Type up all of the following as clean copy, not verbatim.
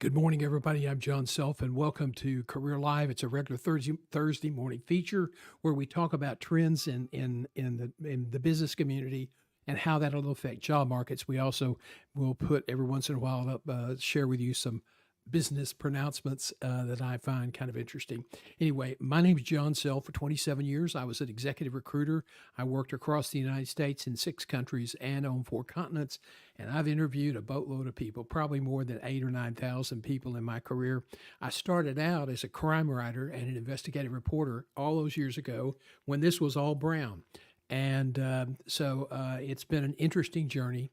Good morning, everybody. I'm John Self, and welcome to Career Live. It's a regular Thursday morning feature where we talk about trends in the business community and how that'll affect job markets. We also will put every once in a while up, share with you some business pronouncements that I find kind of interesting. Anyway, my name is John Self. For 27 years, I was an executive recruiter. I worked across the United States in 6 countries and on 4 continents. And I've interviewed a boatload of people, probably more than 8,000 or 9,000 people in my career. I started out as a crime writer and an investigative reporter all those years ago when this was all brown. And so it's been an interesting journey,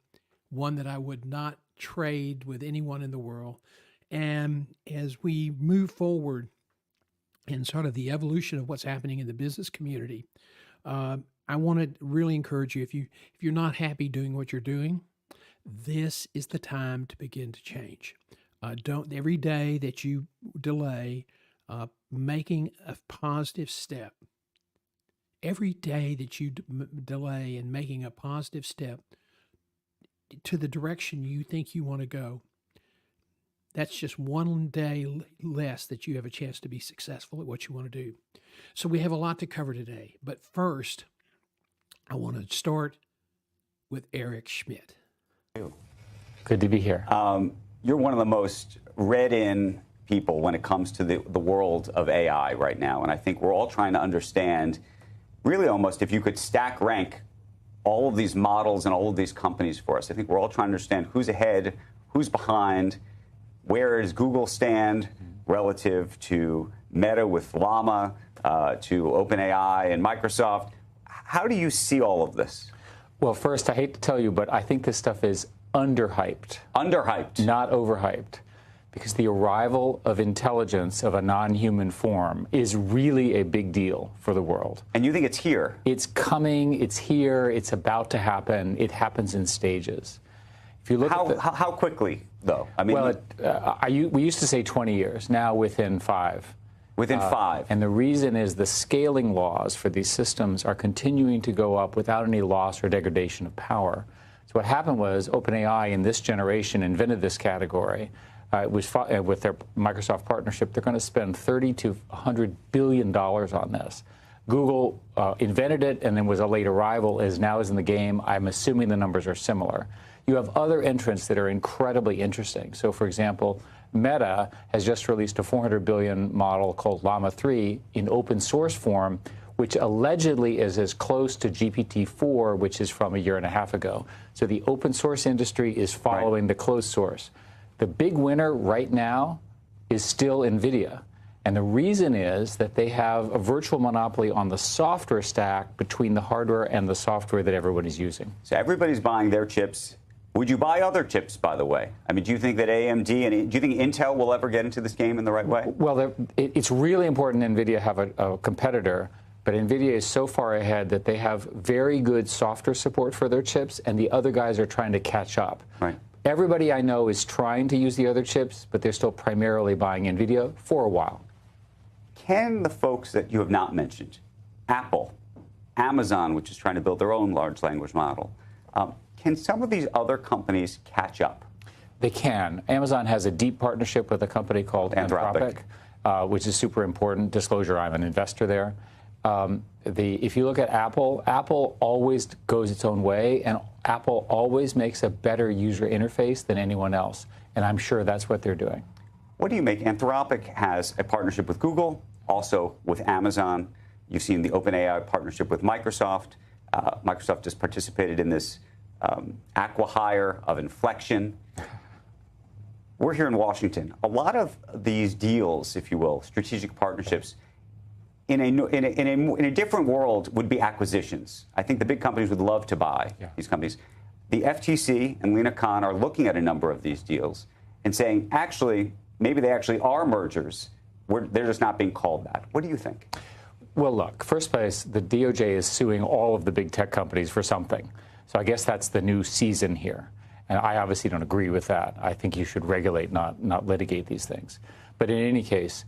one that I would not trade with anyone in the world. And as we move forward in sort of the evolution of what's happening in the business community, I want to really encourage you, if you're not happy doing what you're doing, this is the time to begin to change. Don't every day that you delay making a positive step, every day that you delay in making a positive step to the direction you think you want to go, that's just one day less that you have a chance to be successful at what you want to do. So we have a lot to cover today. But first, I want to start with Eric Schmidt. Good to be here. You're one of the most read-in people when it comes to the world of AI right now. And I think we're all trying to understand, really almost if you could stack rank all of these models and all of these companies for us. I think we're all trying to understand who's ahead, who's behind, where does Google stand relative to Meta with Llama, to OpenAI and Microsoft. How do you see all of this? Well, first, I hate to tell you, but I think this stuff is underhyped. Underhyped. Not overhyped. Because the arrival of intelligence of a non-human form is really a big deal for the world. And you think it's here? It's coming, it's here, it's about to happen. It happens in stages. If you look how quickly, though? I mean, well, we used to say 20 years, now within 5. Within 5. And the reason is the scaling laws for these systems are continuing to go up without any loss or degradation of power. So what happened was OpenAI in this generation invented this category. With their Microsoft partnership, they're going to spend $30 to $100 billion on this. Google invented it and then was a late arrival, now is in the game. I'm assuming the numbers are similar. You have other entrants that are incredibly interesting. So, for example, Meta has just released a 400 billion model called Llama 3 in open source form, which allegedly is as close to GPT-4, which is from a year and a half ago. So the open source industry is following the closed source. The big winner right now is still NVIDIA. And the reason is that they have a virtual monopoly on the software stack between the hardware and the software that everyone is using. So everybody's buying their chips. Would you buy other chips, by the way? I mean, do you think that AMD and do you think Intel will ever get into this game in the right way? Well, it's really important NVIDIA have a competitor, but NVIDIA is so far ahead that they have very good software support for their chips, and the other guys are trying to catch up. Right. Everybody I know is trying to use the other chips, but they're still primarily buying NVIDIA for a while. Can the folks that you have not mentioned, Apple, Amazon, which is trying to build their own large language model, can some of these other companies catch up? They can. Amazon has a deep partnership with a company called Anthropic, which is super important. Disclosure, I'm an investor there. If you look at Apple, Apple always goes its own way, and Apple always makes a better user interface than anyone else. And I'm sure that's what they're doing. What do you make? Anthropic has a partnership with Google, also with Amazon. You've seen the OpenAI partnership with Microsoft. Microsoft has participated in this acqui-hire of Inflection. We're here in Washington. A lot of these deals, if you will, strategic partnerships, in a different world would be acquisitions. I think the big companies would love to buy these companies. The FTC and Lena Khan are looking at a number of these deals and saying, actually, maybe they actually are mergers. They're just not being called that. What do you think? Well, look, first place, the DOJ is suing all of the big tech companies for something. So I guess that's the new season here. And I obviously don't agree with that. I think you should regulate, not litigate these things. But in any case,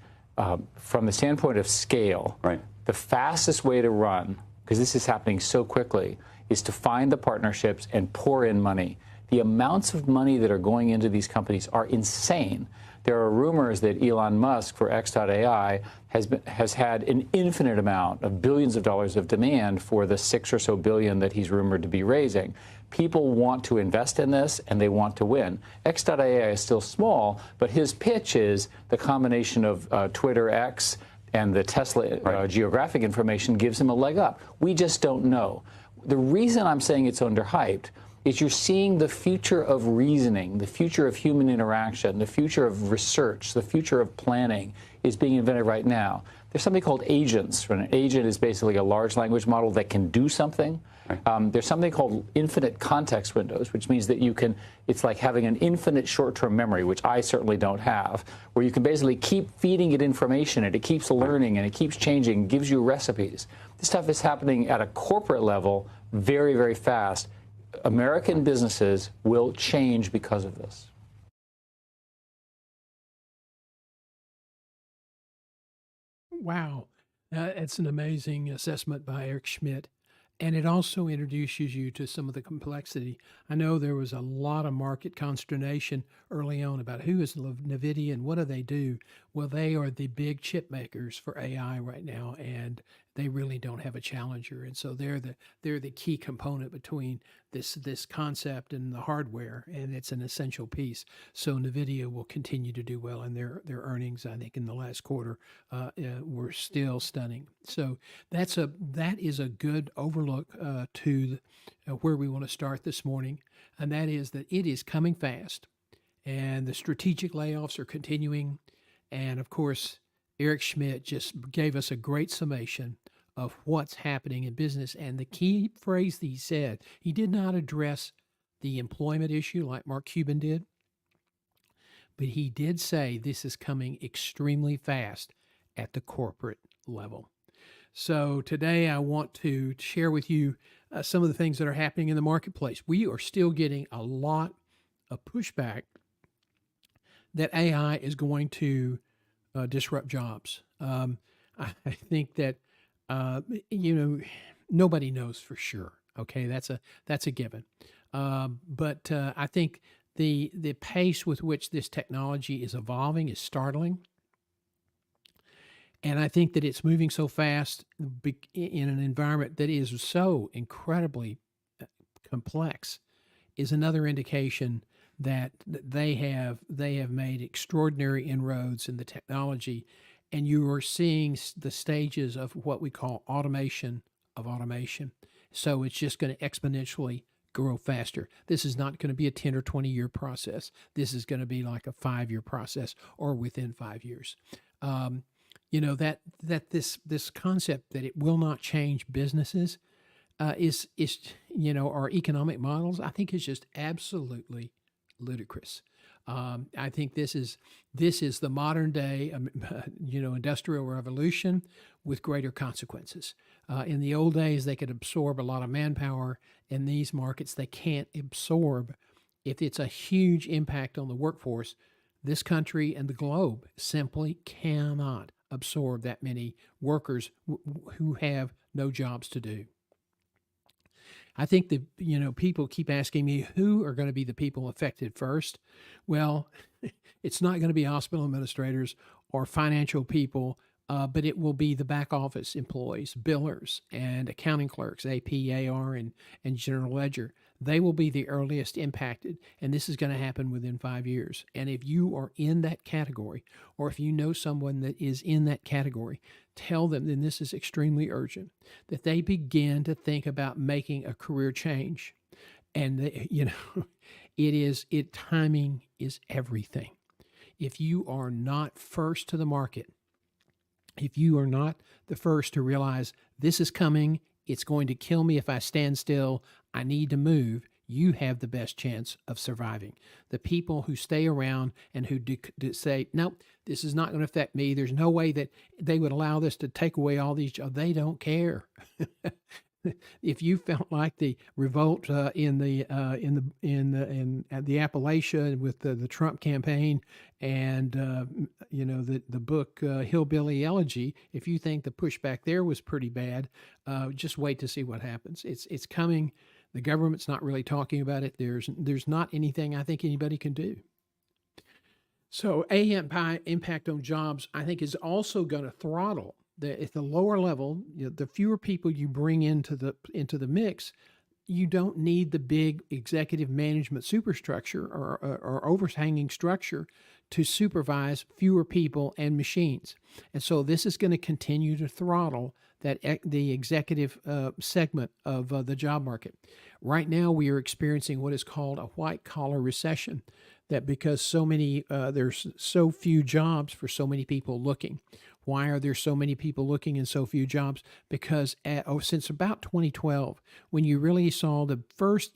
from the standpoint of scale, the fastest way to run, because this is happening so quickly, is to find the partnerships and pour in money. The amounts of money that are going into these companies are insane. There are rumors that Elon Musk for X.AI has had an infinite amount of billions of dollars of demand for the $6 or so billion that he's rumored to be raising. People want to invest in this, and they want to win. X.AI is still small, but his pitch is the combination of Twitter, X, and the Tesla geographic information gives him a leg up. We just don't know. The reason I'm saying it's underhyped is you're seeing the future of reasoning, the future of human interaction, the future of research, the future of planning is being invented right now. There's something called agents. An agent is basically a large language model that can do something. There's something called infinite context windows, which means that you can, it's like having an infinite short-term memory, which I certainly don't have, where you can basically keep feeding it information and it keeps learning and it keeps changing, gives you recipes. This stuff is happening at a corporate level very, very fast. American businesses will change because of this. Wow. It's an amazing assessment by Eric Schmidt. And it also introduces you to some of the complexity. I know there was a lot of market consternation early on about who is NVIDIA and what do they do. Well, they are the big chip makers for AI right now, and they really don't have a challenger. And so they're the key component between this concept and the hardware, and it's an essential piece. So NVIDIA will continue to do well, and their earnings, I think, in the last quarter were still stunning. So that is a good overlook to where we want to start this morning, and that is that it is coming fast, and the strategic layoffs are continuing, and of course, Eric Schmidt just gave us a great summation of what's happening in business. And the key phrase that he said, he did not address the employment issue like Mark Cuban did, but he did say this is coming extremely fast at the corporate level. So today I want to share with you some of the things that are happening in the marketplace. We are still getting a lot of pushback that AI is going to disrupt jobs. I think that nobody knows for sure. Okay, that's a given. But I think the pace with which this technology is evolving is startling, and I think that it's moving so fast in an environment that is so incredibly complex is another indication that they have made extraordinary inroads in the technology, and you are seeing the stages of what we call automation of automation. So it's just going to exponentially grow faster. This is not going to be a 10 or 20 year process. This is going to be like a 5-year process or within 5 years. This concept that it will not change businesses is our economic models, I think is just absolutely ludicrous. I think this is the modern day, industrial revolution with greater consequences. In the old days, they could absorb a lot of manpower. In these markets, they can't absorb. If it's a huge impact on the workforce, this country and the globe simply cannot absorb that many workers who have no jobs to do. I think that, people keep asking me who are going to be the people affected first. Well, it's not going to be hospital administrators or financial people, but it will be the back office employees, billers and accounting clerks, AP, AR, and general ledger. They will be the earliest impacted, and this is going to happen within 5 years. And if you are in that category, or if you know someone that is in that category, tell them, then this is extremely urgent, that they begin to think about making a career change. And, timing is everything. If you are not first to the market, if you are not the first to realize this is coming, it's going to kill me if I stand still, I need to move, you have the best chance of surviving. The people who stay around and who say, no, this is not going to affect me, there's no way that they would allow this to take away all these jobs, they don't care. If you felt like the revolt in the Appalachia with the Trump campaign and the book Hillbilly Elegy, if you think the pushback there was pretty bad, just wait to see what happens. It's coming. The government's not really talking about it. There's not anything I think anybody can do. So impact on jobs, I think, is also going to throttle at the lower level. The fewer people you bring into the mix, you don't need the big executive management superstructure or overhanging structure to supervise fewer people and machines. And so this is going to continue to throttle the executive segment of the job market. Right now, we are experiencing what is called a white collar recession. That because there's so few jobs for so many people looking. Why are there so many people looking and so few jobs? Because since about 2012, when you really saw the first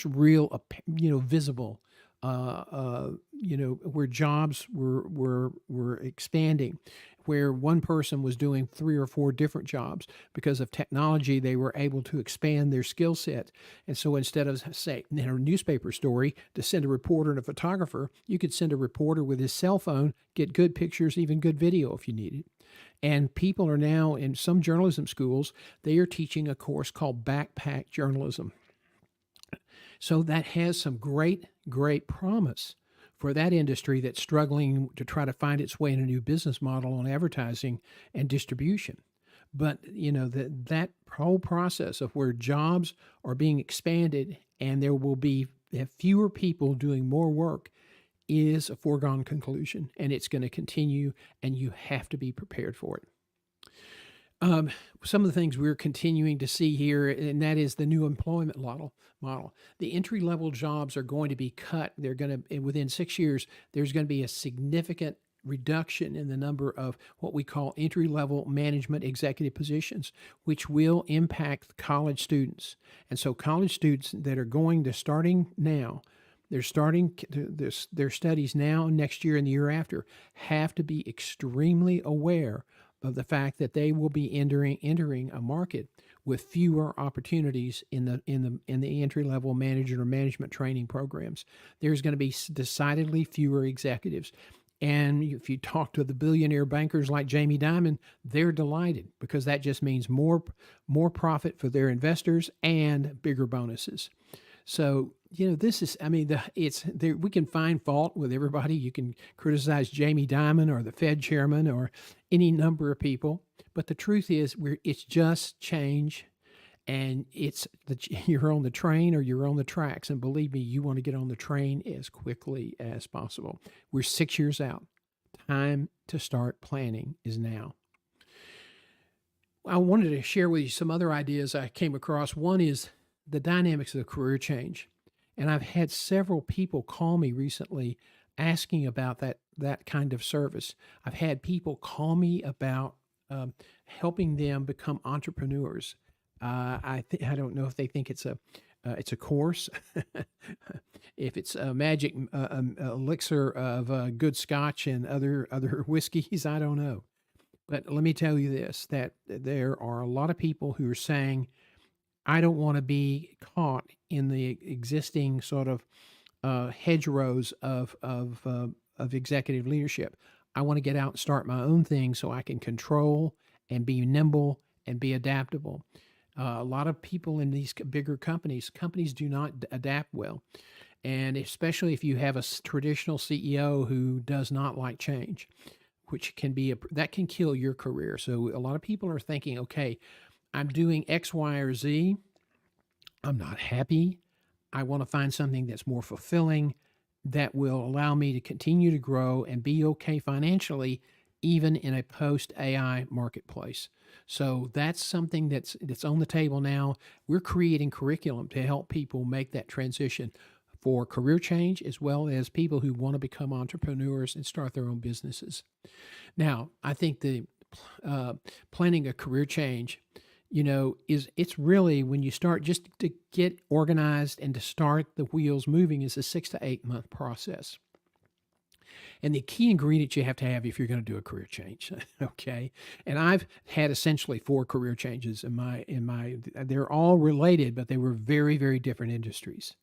real, visible, where jobs were expanding, where one person was doing 3 or 4 different jobs because of technology, they were able to expand their skill set. And so instead of, say, in a newspaper story, to send a reporter and a photographer, you could send a reporter with his cell phone, get good pictures, even good video if you needed. And people are now, in some journalism schools, they are teaching a course called backpack journalism. So that has some great promise for that industry that's struggling to try to find its way in a new business model on advertising and distribution. But that whole process of where jobs are being expanded and there will be fewer people doing more work is a foregone conclusion, and it's going to continue, and you have to be prepared for it. Some of the things we're continuing to see here, and that is the new employment model. The entry-level jobs are going to be cut. They're going to, within 6 years, there's going to be a significant reduction in the number of what we call entry-level management executive positions, which will impact college students. And so college students that are going to starting now, they're starting their studies now, next year, and the year after, have to be extremely aware of the fact that they will be entering a market with fewer opportunities in the entry level manager or management training programs. There's going to be decidedly fewer executives. And if you talk to the billionaire bankers like Jamie Dimon, they're delighted because that just means more profit for their investors and bigger bonuses. So, this is, we can find fault with everybody. You can criticize Jamie Dimon or the Fed chairman or any number of people. But the truth is, it's just change. And you're on the train or you're on the tracks. And believe me, you want to get on the train as quickly as possible. We're 6 years out. Time to start planning is now. I wanted to share with you some other ideas I came across. One is the dynamics of the career change. And I've had several people call me recently asking about that kind of service. I've had people call me about helping them become entrepreneurs. I don't know if they think it's a course, if it's a magic elixir of good scotch and other whiskeys. I don't know. But let me tell you this, that there are a lot of people who are saying, I don't want to be caught in the existing sort of hedgerows of executive leadership. I want to get out and start my own thing so I can control and be nimble and be adaptable. A lot of people in these bigger companies do not adapt well. And especially if you have a traditional CEO who does not like change, which that can kill your career. So a lot of people are thinking, okay, I'm doing X, Y, or Z. I'm not happy. I want to find something that's more fulfilling, that will allow me to continue to grow and be okay financially, even in a post-AI marketplace. So that's something that's on the table now. We're creating curriculum to help people make that transition for career change, as well as people who want to become entrepreneurs and start their own businesses. Now, I think the planning a career change, it's really, when you start, just to get organized and to start the wheels moving, is a 6 to 8 month process. And the key ingredient you have to have if you're going to do a career change, okay? And I've had essentially 4 career changes they're all related, but they were very, very different industries.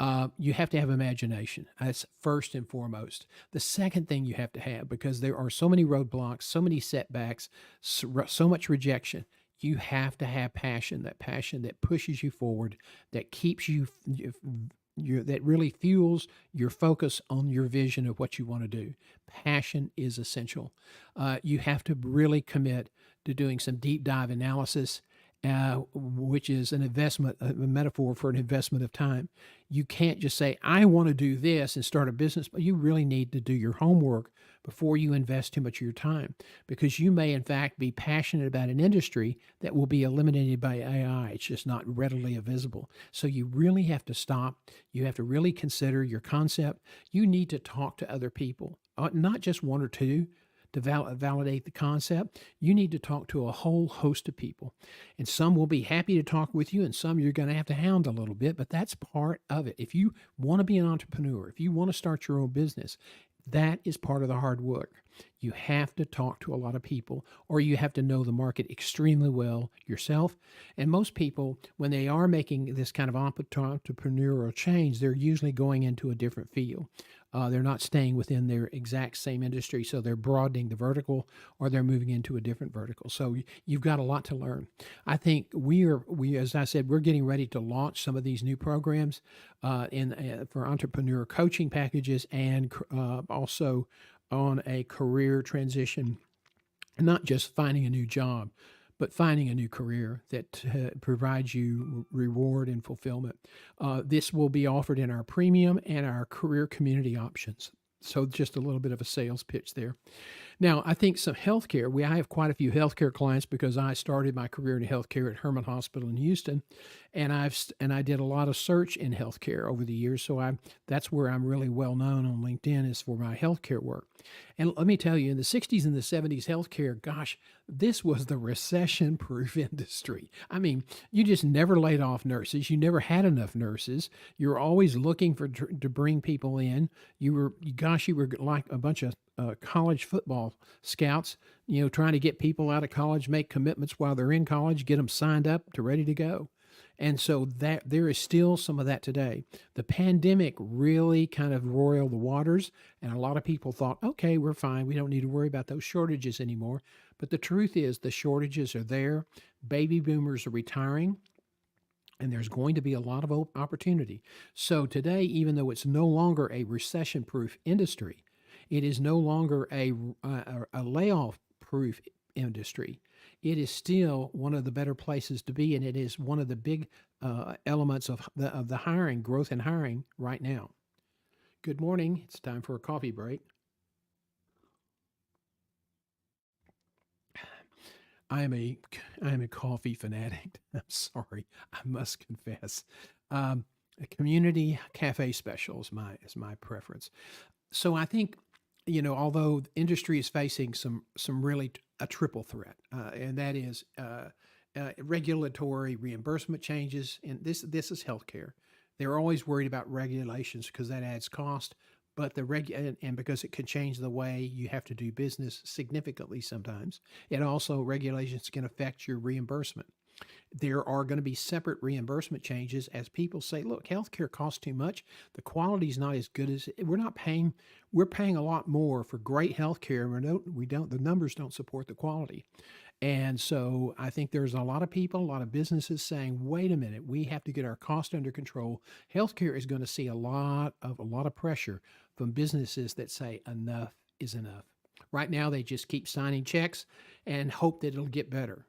You have to have imagination. That's first and foremost. The second thing you have to have, because there are so many roadblocks, so many setbacks, so much rejection, You have to have passion, that pushes you forward, that keeps that really fuels your focus on your vision of what you want to do. Passion is essential. You have to really commit to doing some deep dive analysis, which is an investment, a metaphor for an investment of time. You can't just say, I want to do this and start a business, but you really need to do your homework before you invest too much of your time, because you may, in fact, be passionate about an industry that will be eliminated by AI. It's just not readily visible. So you really have to stop. You have to really consider your concept. You need to talk to other people, not just one or two, to validate the concept. You need to talk to a whole host of people. And some will be happy to talk with you, and some you're going to have to hound a little bit, but that's part of it. If you want to be an entrepreneur, if you want to start your own business, that is part of the hard work. You have to talk to a lot of people, or you have to know the market extremely well yourself. And most people, when they are making this kind of entrepreneurial change, they're usually going into a different field. They're not staying within their exact same industry, so they're broadening the vertical, or they're moving into a different vertical. So you've got a lot to learn. I think as I said, we're getting ready to launch some of these new programs for entrepreneur coaching packages, and also on a career transition, not just finding a new job, but finding a new career that provides you reward and fulfillment. This will be offered in our premium and our career community options. So just a little bit of a sales pitch there. Now, I think some healthcare, I have quite a few healthcare clients because I started my career in healthcare at Herman Hospital in Houston, and I did a lot of search in healthcare over the years. So that's where I'm really well known on LinkedIn, is for my healthcare work. And let me tell you, in the 60s and the 70s, healthcare, gosh, this was the recession-proof industry. I mean, you just never laid off nurses. You never had enough nurses. You were always looking to bring people in. You were like a bunch of college football scouts, trying to get people out of college, make commitments while they're in college, get them signed up to ready to go. And so that there is still some of that today. The pandemic really kind of roiled the waters, and a lot of people thought, okay, we're fine. We don't need to worry about those shortages anymore. But the truth is, the shortages are there. Baby boomers are retiring, and there's going to be a lot of opportunity. So today, even though it's no longer a recession-proof industry, it is no longer a layoff-proof industry. It is still one of the better places to be, and it is one of the big elements of the hiring, growth in hiring right now. Good morning. It's time for a coffee break. I am a coffee fanatic. I'm sorry, I must confess. A community cafe special is my preference. So I think, although the industry is facing some really a triple threat, and that is regulatory reimbursement changes, and this is healthcare. They're always worried about regulations because that adds cost, but and because it can change the way you have to do business significantly sometimes. It also, regulations can affect your reimbursement. There are going to be separate reimbursement changes as people say, look, healthcare costs too much. The quality is not as good as we're paying a lot more for great healthcare. The numbers don't support the quality. And so I think there's a lot of people, a lot of businesses saying, wait a minute, we have to get our cost under control. Healthcare is going to see a lot of pressure from businesses that say enough is enough. Right now, they just keep signing checks and hope that it'll get better.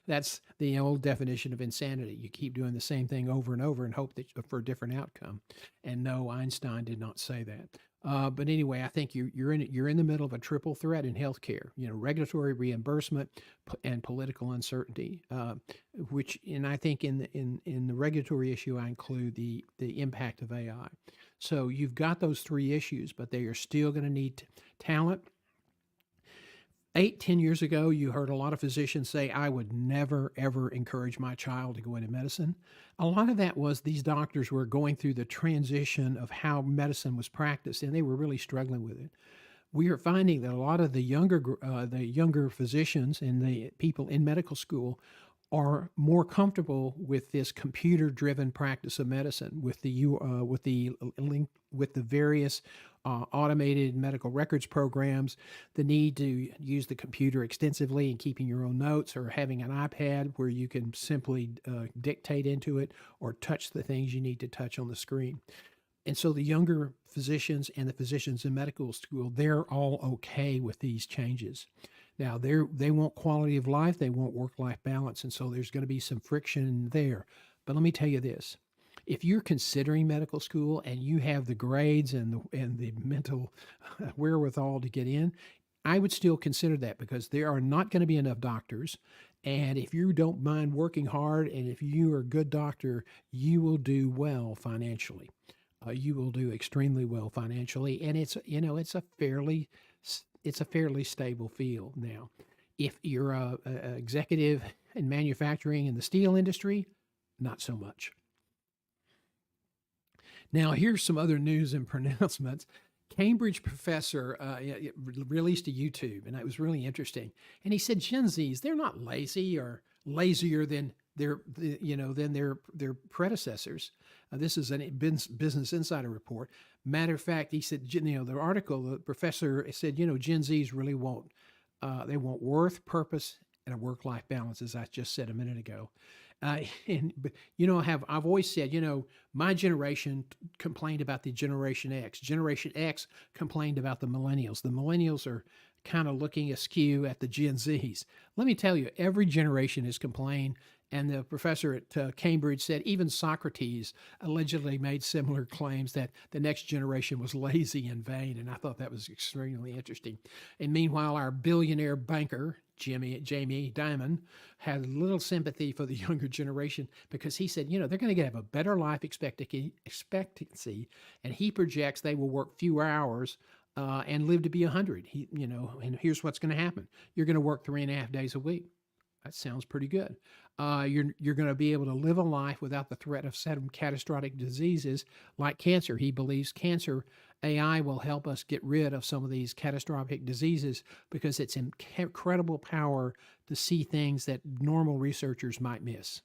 That's the old definition of insanity. You keep doing the same thing over and over and hope for a different outcome. And no, Einstein did not say that. But anyway, I think you're in the middle of a triple threat in healthcare. Regulatory reimbursement and political uncertainty. And I think in the regulatory issue, I include the impact of AI. So you've got those three issues, but they are still going to need talent. 8-10 years ago, you heard a lot of physicians say, I would never, ever encourage my child to go into medicine. A lot of that was these doctors were going through the transition of how medicine was practiced, and they were really struggling with it. We are finding that a lot of the younger physicians and the people in medical school are more comfortable with this computer-driven practice of medicine, with the various automated medical records programs, the need to use the computer extensively and keeping your own notes, or having an iPad where you can simply dictate into it or touch the things you need to touch on the screen. And so the younger physicians and the physicians in medical school, they're all okay with these changes. Now, they want quality of life, they want work-life balance, and so there's going to be some friction there. But let me tell you this. If you're considering medical school and you have the grades and the mental wherewithal to get in, I would still consider that, because there are not going to be enough doctors. And if you don't mind working hard, and if you are a good doctor, you will do well financially. You will do extremely well financially, and it's a fairly stable field. Now, if you're a executive in manufacturing in the steel industry, not so much. Now, here's some other news and pronouncements. Cambridge professor released a YouTube, and it was really interesting. And he said Gen Zs, they're not lazy or lazier than their predecessors. This is a Business Insider report. Matter of fact, he said, the article, the professor said, Gen Zs really they want worth, purpose, and a work-life balance, as I just said a minute ago. I've always said, my generation complained about the Generation X. Generation X complained about the millennials. The millennials are kind of looking askew at the Gen Zs. Let me tell you, every generation has complained. And the professor at Cambridge said even Socrates allegedly made similar claims that the next generation was lazy and vain. And I thought that was extremely interesting. And meanwhile, our billionaire banker, Jamie Dimon, had little sympathy for the younger generation, because he said, they're going to have a better life expectancy, and he projects they will work fewer hours and live to be 100. And here's what's going to happen. You're going to work 3.5 days a week. That sounds pretty good. You're going to be able to live a life without the threat of some catastrophic diseases like cancer. He believes AI will help us get rid of some of these catastrophic diseases, because it's incredible power to see things that normal researchers might miss.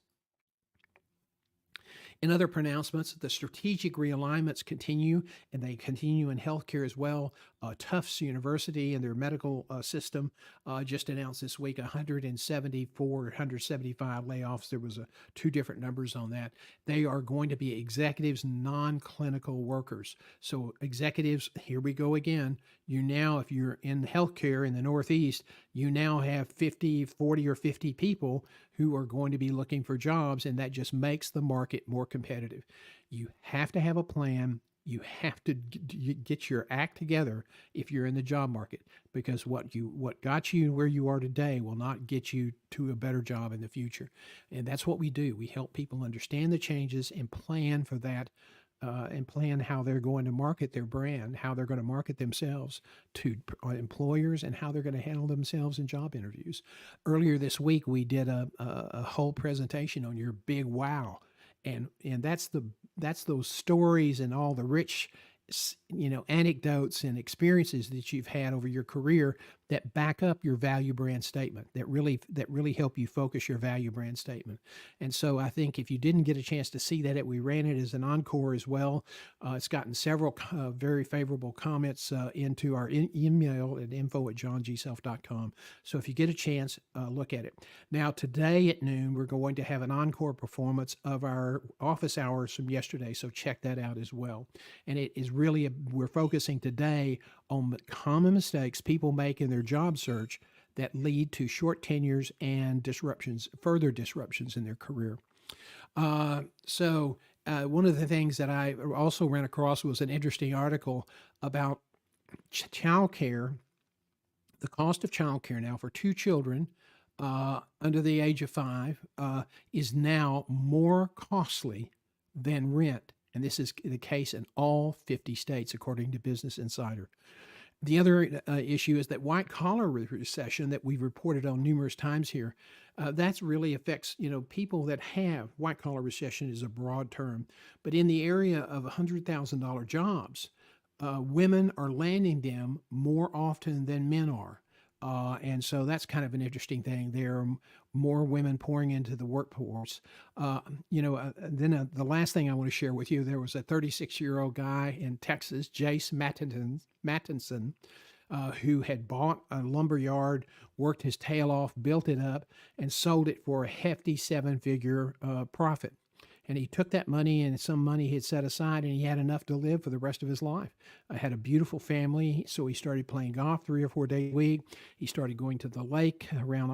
In other pronouncements, the strategic realignments continue, and they continue in healthcare as well. Tufts University and their medical system just announced this week 175 layoffs. There was two different numbers on that. They are going to be executives, non-clinical workers. So executives, here we go again. If you're in healthcare in the Northeast, you now have 40 or 50 people who are going to be looking for jobs, and that just makes the market more competitive. You have to have a plan. You have to get your act together if you're in the job market, because what got you where you are today will not get you to a better job in the future. And that's what we do. We help people understand the changes and plan for that, and plan how they're going to market their brand, how they're going to market themselves to employers, and how they're going to handle themselves in job interviews. Earlier this week, we did a whole presentation on your big wow. And that's those stories and all the rich, anecdotes and experiences that you've had over your career that back up your value brand statement, that really help you focus your value brand statement. And so I think if you didn't get a chance to see that, we ran it as an encore as well. It's gotten several very favorable comments into our email at info@johngself.com. So if you get a chance, look at it. Now, today at noon, we're going to have an encore performance of our office hours from yesterday. So check that out as well. And it is really, we're focusing today on the common mistakes people make in their job search that lead to short tenures and further disruptions in their career. So one of the things that I also ran across was an interesting article about childcare. The cost of childcare now for 2 children under the age of 5 is now more costly than rent. And this is the case in all 50 states, according to Business Insider. The other issue is that white-collar recession that we've reported on numerous times here, that really affects, people that have white-collar recession is a broad term. But in the area of $100,000 jobs, women are landing them more often than men are. And so that's kind of an interesting thing. There are more women pouring into the workforce. Then the last thing I want to share with you, there was a 36-year-old guy in Texas, Jace Mattinson, who had bought a lumber yard, worked his tail off, built it up, and sold it for a hefty seven-figure profit. And he took that money and some money he had set aside, and he had enough to live for the rest of his life. I had a beautiful family, so he started playing golf 3 or 4 days a week. He started going to the lakes around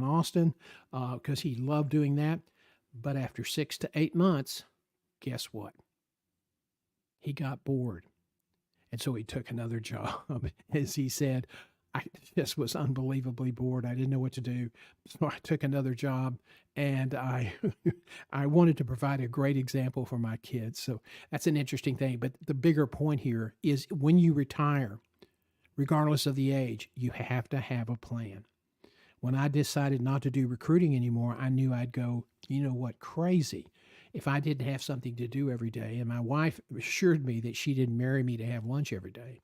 Austin because he loved doing that. But after 6 to 8 months, guess what? He got bored. And so he took another job. As he said, I just was unbelievably bored. I didn't know what to do. So I took another job, and I wanted to provide a great example for my kids. So that's an interesting thing. But the bigger point here is when you retire, regardless of the age, you have to have a plan. When I decided not to do recruiting anymore, I knew I'd go, crazy if I didn't have something to do every day. And my wife assured me that she didn't marry me to have lunch every day.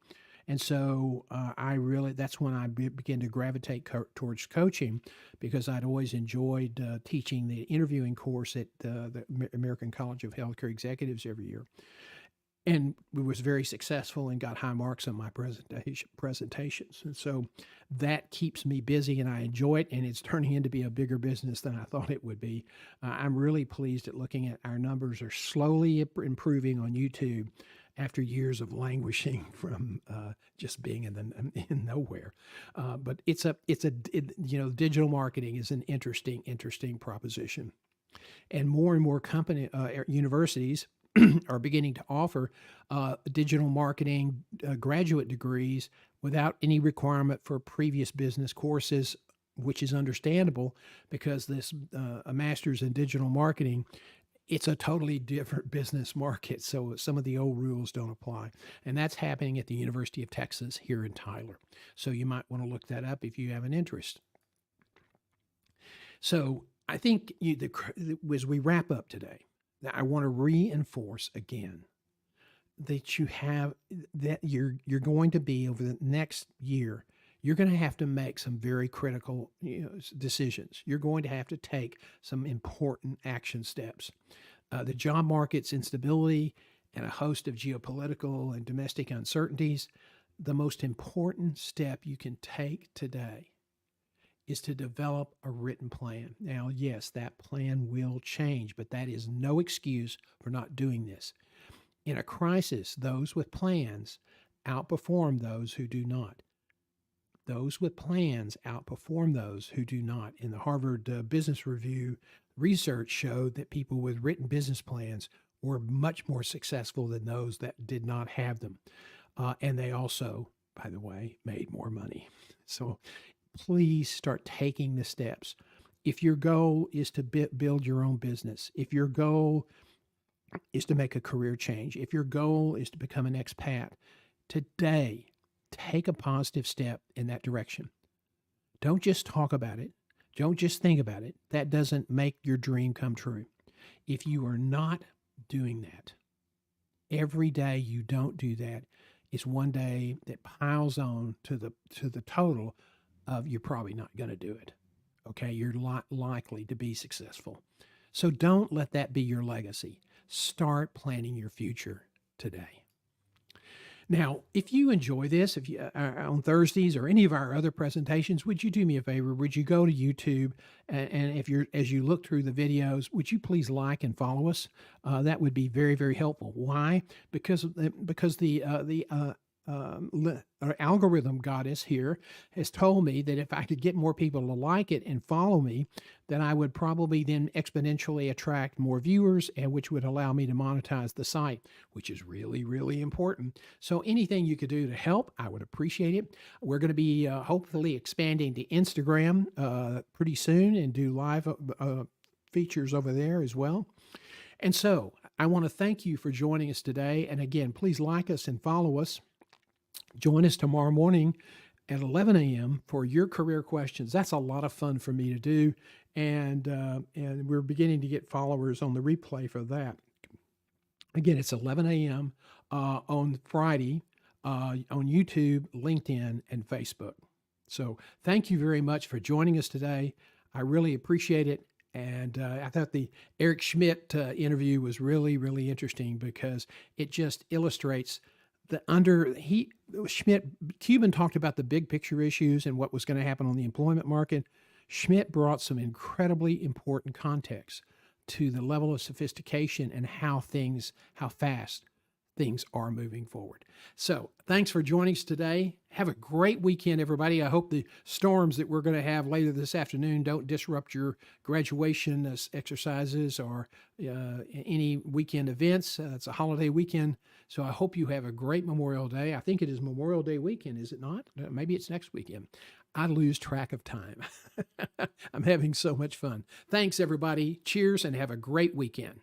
And so that's when I began to gravitate towards coaching, because I'd always enjoyed teaching the interviewing course at the American College of Healthcare Executives every year. And was very successful and got high marks on my presentations. And so that keeps me busy, and I enjoy it, and it's turning into be a bigger business than I thought it would be. I'm really pleased at looking at our numbers are slowly improving on YouTube after years of languishing from just being in nowhere. But digital marketing is an interesting proposition. And more company universities are beginning to offer digital marketing graduate degrees without any requirement for previous business courses, which is understandable because this a master's in digital marketing, it's a totally different business market. So some of the old rules don't apply. And that's happening at the University of Texas here in Tyler. So you might want to look that up if you have an interest. So I think as we wrap up today, I want to reinforce again that you're going to be over the next year, you're going to have to make some very critical decisions. You're going to have to take some important action steps. The job market's instability and a host of geopolitical and domestic uncertainties, the most important step you can take today is to develop a written plan. Now, yes, that plan will change, but that is no excuse for not doing this. In a crisis, those with plans outperform those who do not. Those with plans outperform those who do not. In the Harvard Business Review, research showed that people with written business plans were much more successful than those that did not have them. And they also, by the way, made more money. So please start taking the steps. If your goal is to build your own business, if your goal is to make a career change, if your goal is to become an expat, today, take a positive step in that direction. Don't just talk about it. Don't just think about it. That doesn't make your dream come true. If you are not doing that, every day you don't do that is one day that piles on to the total of you're probably not going to do it. Okay, you're likely to be successful. So don't let that be your legacy. Start planning your future today. Now, if you enjoy this, if you on Thursdays or any of our other presentations, would you do me a favor? Would you go to YouTube and as you look through the videos, would you please like and follow us? That would be very, very helpful. Why? Because the algorithm goddess here has told me that if I could get more people to like it and follow me, then I would probably then exponentially attract more viewers, and which would allow me to monetize the site, which is really, really important. So anything you could do to help, I would appreciate it. We're going to be hopefully expanding to Instagram pretty soon and do live features over there as well. And so I want to thank you for joining us today. And again, please like us and follow us. Join us tomorrow morning at 11 a.m. for your career questions. That's a lot of fun for me to do, and we're beginning to get followers on the replay for that. Again, it's 11 a.m. On Friday on YouTube, LinkedIn, and Facebook. So thank you very much for joining us today. I really appreciate it. And I thought the Eric Schmidt interview was really, really interesting because it just illustrates Cuban talked about the big picture issues and what was going to happen on the employment market. Schmidt brought some incredibly important context to the level of sophistication and how fast things are moving forward. So thanks for joining us today. Have a great weekend, everybody. I hope the storms that we're going to have later this afternoon don't disrupt your graduation exercises or any weekend events. It's a holiday weekend, so I hope you have a great Memorial Day. I think it is Memorial Day weekend, is it not? Maybe it's next weekend. I lose track of time. I'm having so much fun. Thanks, everybody. Cheers, and have a great weekend.